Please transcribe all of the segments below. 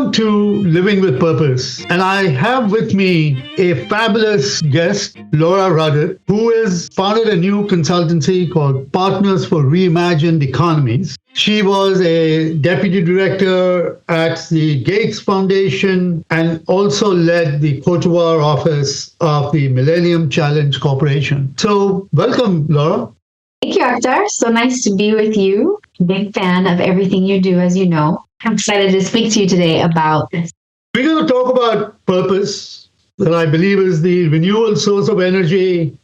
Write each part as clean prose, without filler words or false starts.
Welcome to Living with Purpose. And I have with me a fabulous guest, Laura Rudert, who has founded a new consultancy called Partners for Reimagined Economies. She was a deputy director at the Gates Foundation and also led the Cote d'Ivoire office of the Millennium Challenge Corporation. So, welcome, Laura. Thank you, Akhtar. So nice to be with you. Big fan of everything you do, as you know. I'm excited to speak to you today about this. We're going to talk about purpose, that I believe is the renewable source of energy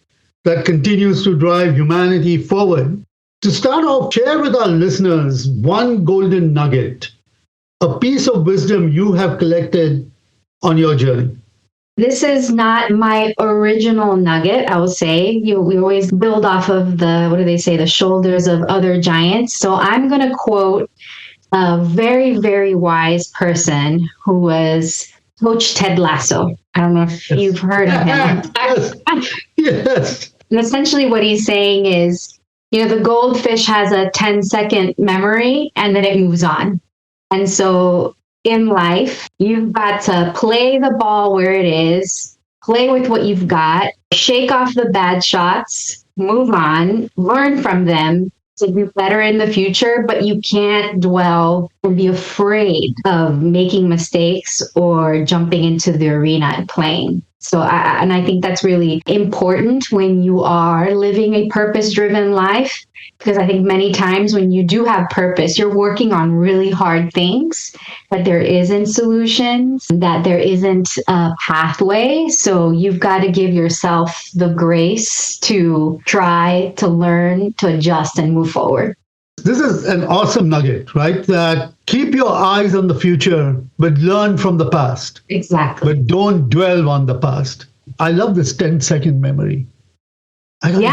that continues to drive humanity forward. To start off, share with our listeners one golden nugget, a piece of wisdom you have collected on your journey. This is not my original nugget, I will say. We always build off of the shoulders of other giants. So I'm going to quote a very, very wise person who was Coach Ted Lasso. I don't know if you've heard of him. Yes. And essentially what he's saying is, the goldfish has a 10-second memory and then it moves on. And so in life, you've got to play the ball where it is, play with what you've got, shake off the bad shots, move on, learn from them to do better in the future, but you can't dwell and be afraid of making mistakes or jumping into the arena and playing. So I think that's really important when you are living a purpose-driven life, because I think many times when you do have purpose, you're working on really hard things, but there isn't solutions, that there isn't a pathway. So you've got to give yourself the grace to try, to learn, to adjust and move forward. This is an awesome nugget, right? That keep your eyes on the future, but learn from the past. Exactly. But don't dwell on the past. I love this 10-second memory. And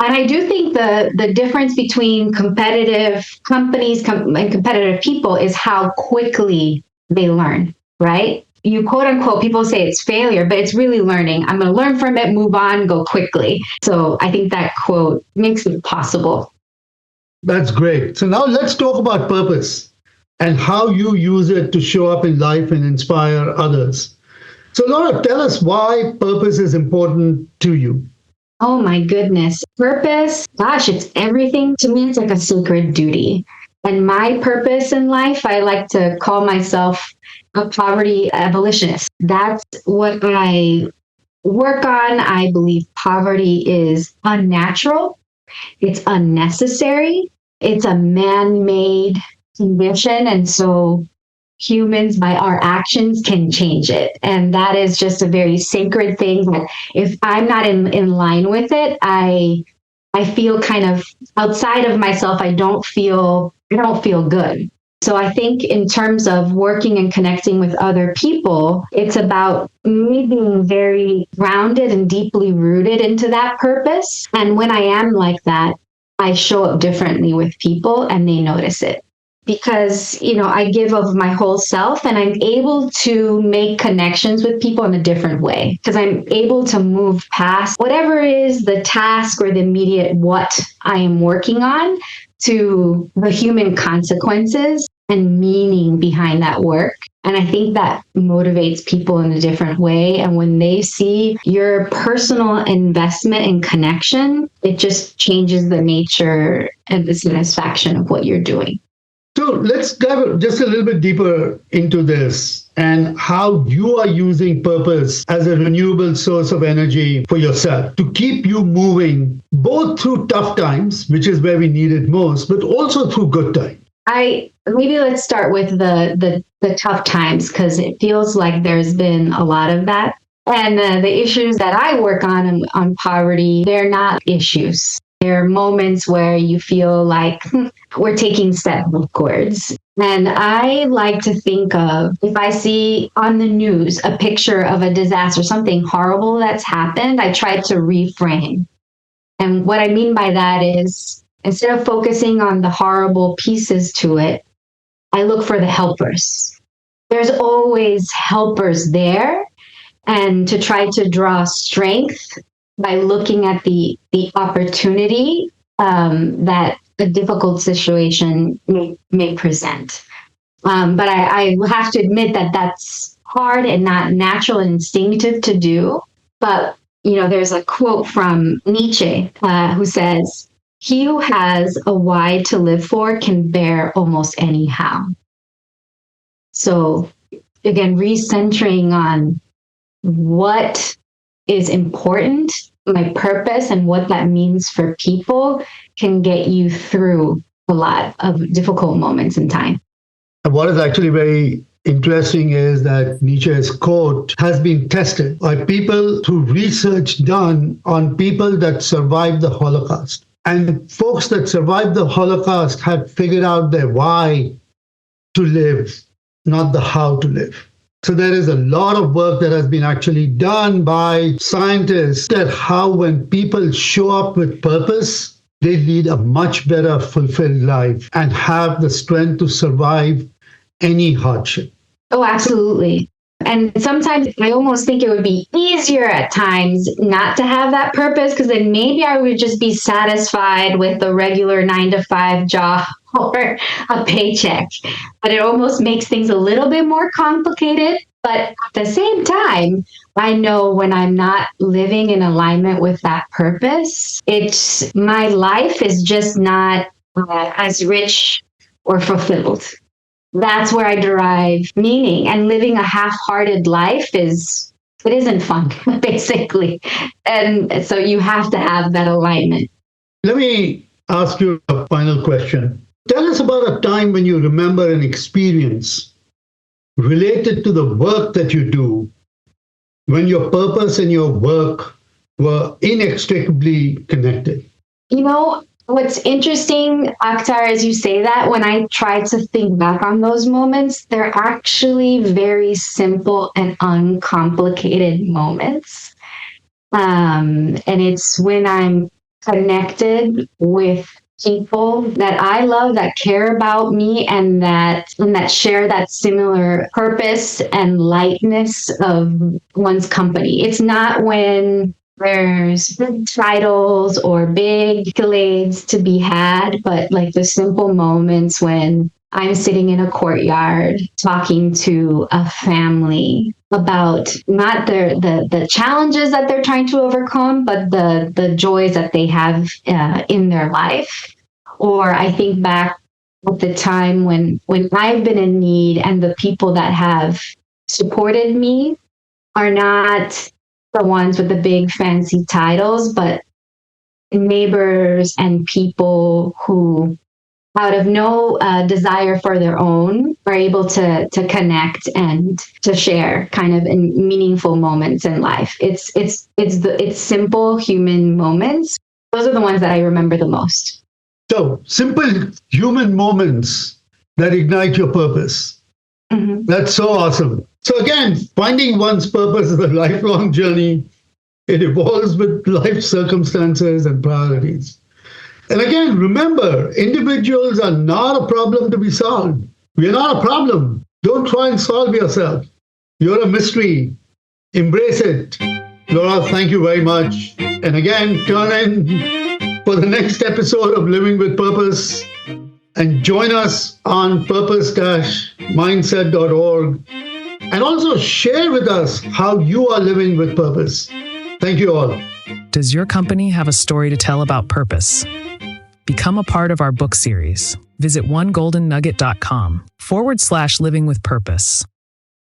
I do think the difference between competitive companies and competitive people is how quickly they learn, right? You quote unquote, people say it's failure, but it's really learning. I'm going to learn from it, move on, go quickly. So I think that quote makes it possible. That's great. So now let's talk about purpose and how you use it to show up in life and inspire others. So Laura, tell us why purpose is important to you. Oh my goodness. Purpose, gosh, it's everything. To me, it's like a sacred duty. And my purpose in life, I like to call myself a poverty abolitionist. That's what I work on. I believe poverty is unnatural. It's unnecessary. It's a man-made condition. And so humans, by our actions, can change it. And that is just a very sacred thing that if I'm not in line with it, I feel kind of outside of myself. I don't feel good. So I think in terms of working and connecting with other people, it's about me being very grounded and deeply rooted into that purpose. And when I am like that, I show up differently with people and they notice it. Because, I give of my whole self and I'm able to make connections with people in a different way. Because I'm able to move past whatever is the task or the immediate what I am working on to the human consequences and meaning behind that work. And I think that motivates people in a different way. And when they see your personal investment and connection, it just changes the nature and the satisfaction of what you're doing. So let's dive just a little bit deeper into this and how you are using purpose as a renewable source of energy for yourself to keep you moving both through tough times, which is where we need it most, but also through good times. Maybe let's start with the tough times, because it feels like there's been a lot of that. And the issues that I work on poverty, they're not issues. There are moments where you feel like we're taking steps backwards. And I like to think of, if I see on the news a picture of a disaster, something horrible that's happened, I try to reframe. And what I mean by that is, instead of focusing on the horrible pieces to it, I look for the helpers. There's always helpers there. And to try to draw strength by looking at the opportunity that a difficult situation may present. But I have to admit that that's hard and not natural and instinctive to do. But, there's a quote from Nietzsche who says, "He who has a why to live for can bear almost any how." So again, recentering on what is important, my purpose, and what that means for people can get you through a lot of difficult moments in time. And what is actually very interesting is that Nietzsche's quote has been tested by people through research done on people that survived the Holocaust. And folks that survived the Holocaust had figured out their why to live, not the how to live. So there is a lot of work that has been actually done by scientists that how when people show up with purpose, they lead a much better fulfilled life and have the strength to survive any hardship. Oh, absolutely. And sometimes I almost think it would be easier at times not to have that purpose, because then maybe I would just be satisfied with a regular 9-to-5 job or a paycheck. But it almost makes things a little bit more complicated. But at the same time, I know when I'm not living in alignment with that purpose, my life is just not as rich or fulfilled. That's where I derive meaning. And living a half-hearted life isn't fun, basically. And so you have to have that alignment. Let me ask you a final question. Tell us about a time when you remember an experience related to the work that you do, when your purpose and your work were inextricably connected. What's interesting, Akhtar, as you say that, when I try to think back on those moments, they're actually very simple and uncomplicated moments. And it's when I'm connected with people that I love, that care about me, and that share that similar purpose and lightness of one's company. It's not when there's big titles or big accolades to be had, but like the simple moments when I'm sitting in a courtyard talking to a family about not the challenges that they're trying to overcome, but the joys that they have in their life. Or I think back at the time when I've been in need, and the people that have supported me are not the ones with the big fancy titles, but neighbors and people who, out of no desire for their own, are able to connect and to share kind of in meaningful moments in life. It's simple human moments. Those are the ones that I remember the most. So simple human moments that ignite your purpose. Mm-hmm. That's so awesome. So again, finding one's purpose is a lifelong journey. It evolves with life circumstances and priorities. And again, remember, individuals are not a problem to be solved. We are not a problem. Don't try and solve yourself. You're a mystery. Embrace it. Laura, thank you very much. And again, tune in for the next episode of Living with Purpose, and join us on purpose-mindset.org. And also share with us how you are living with purpose. Thank you all. Does your company have a story to tell about purpose? Become a part of our book series. Visit onegoldennugget.com/living with purpose.